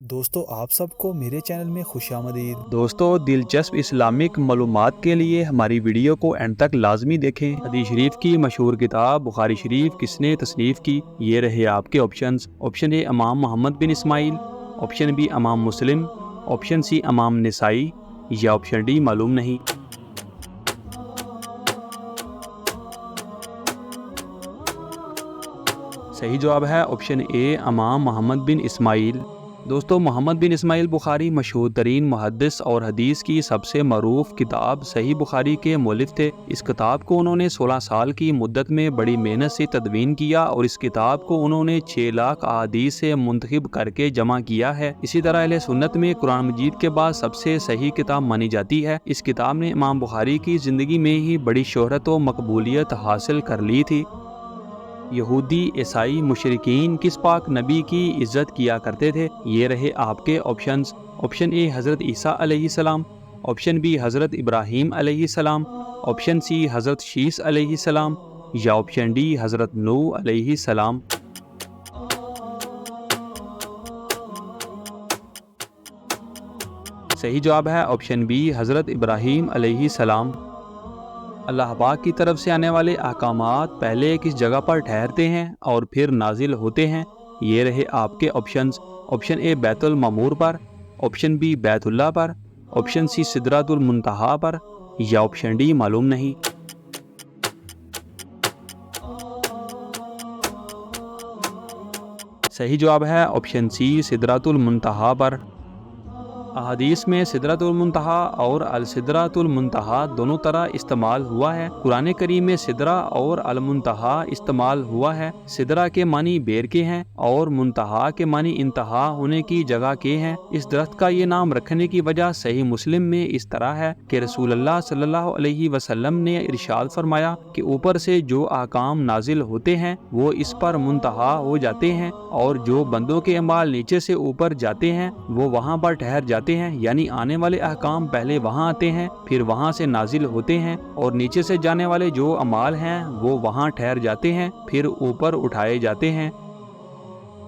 دوستو آپ سب کو میرے چینل میں خوش آمدید۔ دوستو دلچسپ اسلامک معلومات کے لیے ہماری ویڈیو کو اینڈ تک لازمی دیکھیں۔ حدیث شریف کی مشہور کتاب بخاری شریف کس نے تصنیف کی؟ یہ رہے آپ کے آپشنز۔ آپشن اے امام محمد بن اسماعیل، آپشن بی امام مسلم، آپشن سی امام نسائی یا آپشن ڈی معلوم نہیں۔ صحیح جواب ہے آپشن اے امام محمد بن اسماعیل۔ دوستو محمد بن اسماعیل بخاری مشہور ترین محدث اور حدیث کی سب سے معروف کتاب صحیح بخاری کے مؤلف تھے۔ اس کتاب کو انہوں نے 16 سال کی مدت میں بڑی محنت سے تدوین کیا اور اس کتاب کو انہوں نے 6 لاکھ احادیث سے منتخب کر کے جمع کیا ہے۔ اسی طرح اہل سنت میں قرآن مجید کے بعد سب سے صحیح کتاب مانی جاتی ہے۔ اس کتاب نے امام بخاری کی زندگی میں ہی بڑی شہرت و مقبولیت حاصل کر لی تھی۔ یہودی عیسائی مشرکین کس پاک نبی کی عزت کیا کرتے تھے؟ یہ رہے آپ کے آپشنز۔ آپشن اے حضرت عیسیٰ علیہ السلام، آپشن بی حضرت ابراہیم علیہ السلام، آپشن سی حضرت شیس علیہ السلام یا آپشن ڈی حضرت نوح علیہ السلام۔ صحیح جواب ہے آپشن بی حضرت ابراہیم علیہ السلام۔ اللہ پاک کی طرف سے آنے والے احکامات پہلے کس جگہ پر ٹھہرتے ہیں اور پھر نازل ہوتے ہیں؟ یہ رہے آپ کے آپشنز۔ آپشن اے بیت المعمور پر، آپشن بی بیت اللہ پر، آپشن سی سدرۃ المنتہا پر یا آپشن ڈی معلوم نہیں۔ صحیح جواب ہے آپشن سی سدرۃ المنتہا پر۔ احادیث میں سدرۃ المنتہا اور السدرۃ المنتہا دونوں طرح استعمال ہوا ہے۔ قرآن کریم میں سدرہ اور المنتہا استعمال ہوا ہے۔ سدرہ کے معنی بیر کے ہیں اور منتہا کے معنی انتہا ہونے کی جگہ کے ہیں۔ اس درخت کا یہ نام رکھنے کی وجہ صحیح مسلم میں اس طرح ہے کہ رسول اللہ صلی اللہ علیہ وسلم نے ارشاد فرمایا کہ اوپر سے جو احکام نازل ہوتے ہیں وہ اس پر منتہا ہو جاتے ہیں اور جو بندوں کے اعمال نیچے سے اوپر جاتے ہیں وہ وہاں پر ٹھہر جاتے ہیں، یعنی آنے والے احکام پہلے وہاں آتے ہیں پھر وہاں سے نازل ہوتے ہیں اور نیچے سے جانے والے جو اعمال ہیں وہ وہاں ٹھہر جاتے ہیں پھر اوپر اٹھائے جاتے ہیں۔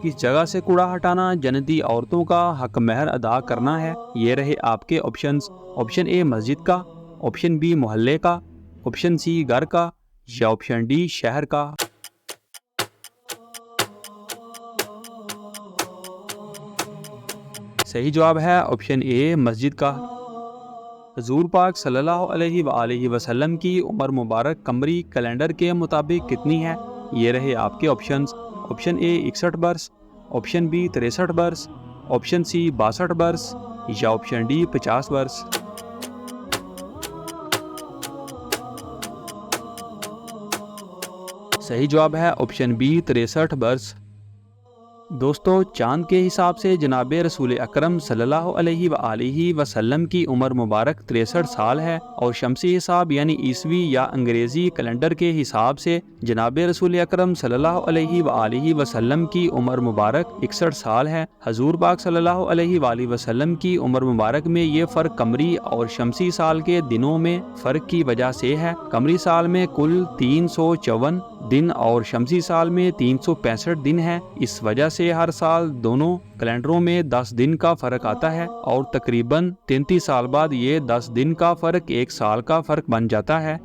کس جگہ سے کوڑا ہٹانا جنتی عورتوں کا حق مہر ادا کرنا ہے؟ یہ رہے آپ کے آپشنز۔ آپشن اے مسجد کا، آپشن بی محلے کا، آپشن سی گھر کا یا آپشن ڈی شہر کا۔ صحیح جواب ہے آپشن اے مسجد کا۔ حضور پاک صلی اللہ علیہ وآلہ وسلم کی عمر مبارک قمری کیلنڈر کے مطابق کتنی ہے؟ یہ رہے آپ کے آپشنز۔ آپشن اے 61 برس، آپشن بی 63 برس، آپشن سی 62 برس یا آپشن ڈی 50 برس۔ صحیح جواب ہے آپشن بی 63 برس۔ دوستو چاند کے حساب سے جناب رسول اکرم صلی اللہ علیہ وآلہ وسلم کی عمر مبارک 63 سال ہے اور شمسی حساب یعنی عیسوی یا انگریزی کیلنڈر کے حساب سے جناب رسول اکرم صلی اللہ علیہ وآلہ وسلم کی عمر مبارک 61 سال ہے۔ حضور پاک صلی اللہ علیہ وآلہ وسلم کی عمر مبارک میں یہ فرق قمری اور شمسی سال کے دنوں میں فرق کی وجہ سے ہے۔ قمری سال میں کل 354 دن اور شمسی سال میں 365 دن ہے۔ اس وجہ سے ہر سال دونوں کیلنڈروں میں 10 دن کا فرق آتا ہے اور تقریباً 33 سال بعد یہ 10 دن کا فرق 1 سال کا فرق بن جاتا ہے۔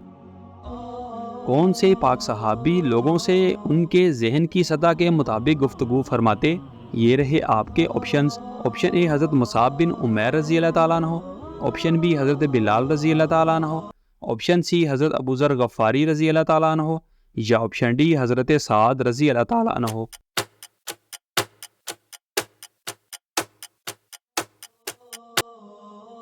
کون سے پاک صحابی لوگوں سے ان کے ذہن کی سطح کے مطابق گفتگو فرماتے؟ یہ رہے آپ کے آپشنز۔ آپشن اے حضرت مصعب بن عمیر رضی اللہ تعالیٰ عنہ، آپشن بی حضرت بلال رضی اللہ تعالیٰ عنہ، آپشن سی حضرت ابو ذر غفاری رضی اللہ تعالیٰ عنہ یا آپشن ڈی حضرت سعد رضی اللہ تعالیٰ عنہ۔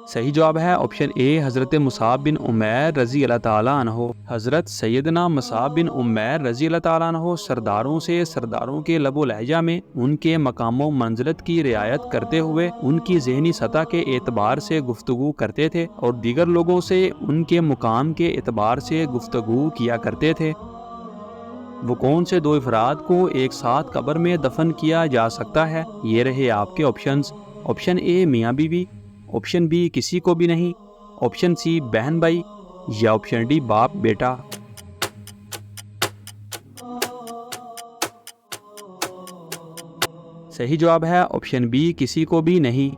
صحیح جواب ہے آپشن اے حضرت مصعب بن عمیر رضی اللہ تعالیٰ عنہ۔ حضرت سیدنا مصعب بن عمیر رضی اللہ تعالیٰ عنہ سرداروں سے سرداروں کے لب و لہجہ میں ان کے مقام و منزلت کی رعایت کرتے ہوئے ان کی ذہنی سطح کے اعتبار سے گفتگو کرتے تھے اور دیگر لوگوں سے ان کے مقام کے اعتبار سے گفتگو کیا کرتے تھے۔ وہ کون سے 2 افراد کو ایک ساتھ قبر میں دفن کیا جا سکتا ہے؟ یہ رہے آپ کے آپشنز۔ آپشن اے میاں بیوی، آپشن بی کسی کو بھی نہیں، آپشن سی بہن بھائی یا آپشن ڈی باپ بیٹا۔ صحیح جواب ہے آپشن بی کسی کو بھی نہیں۔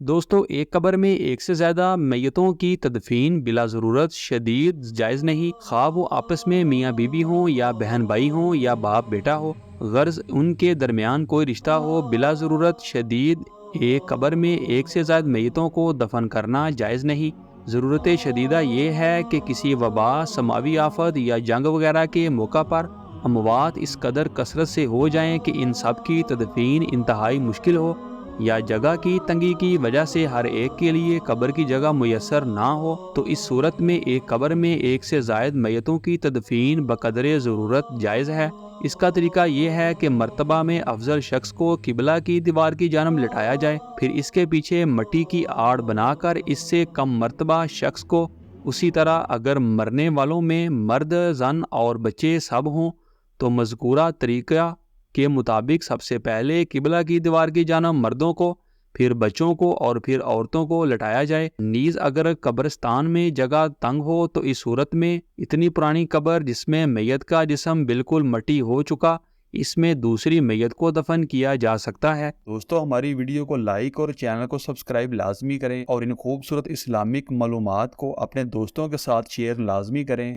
دوستو ایک قبر میں ایک سے زیادہ میتوں کی تدفین بلا ضرورت شدید جائز نہیں، خواہ وہ آپس میں میاں بیوی ہوں یا بہن بھائی ہوں یا باپ بیٹا ہو، غرض ان کے درمیان کوئی رشتہ ہو، بلا ضرورت شدید ایک قبر میں ایک سے زائد میتوں کو دفن کرنا جائز نہیں۔ ضرورت شدیدہ یہ ہے کہ کسی وبا، سماوی آفت یا جنگ وغیرہ کے موقع پر اموات اس قدر کثرت سے ہو جائیں کہ ان سب کی تدفین انتہائی مشکل ہو، یا جگہ کی تنگی کی وجہ سے ہر ایک کے لیے قبر کی جگہ میسر نہ ہو، تو اس صورت میں ایک قبر میں ایک سے زائد میتوں کی تدفین بقدر ضرورت جائز ہے۔ اس کا طریقہ یہ ہے کہ مرتبہ میں افضل شخص کو قبلہ کی دیوار کی جانب لٹایا جائے، پھر اس کے پیچھے مٹی کی آڑ بنا کر اس سے کم مرتبہ شخص کو، اسی طرح اگر مرنے والوں میں مرد، زن اور بچے سب ہوں تو مذکورہ طریقہ کے مطابق سب سے پہلے قبلہ کی دیوار کی جانب مردوں کو، پھر بچوں کو اور پھر عورتوں کو لٹایا جائے۔ نیز اگر قبرستان میں جگہ تنگ ہو تو اس صورت میں اتنی پرانی قبر جس میں میت کا جسم بالکل مٹی ہو چکا، اس میں دوسری میت کو دفن کیا جا سکتا ہے۔ دوستو ہماری ویڈیو کو لائک اور چینل کو سبسکرائب لازمی کریں اور ان خوبصورت اسلامک معلومات کو اپنے دوستوں کے ساتھ شیئر لازمی کریں۔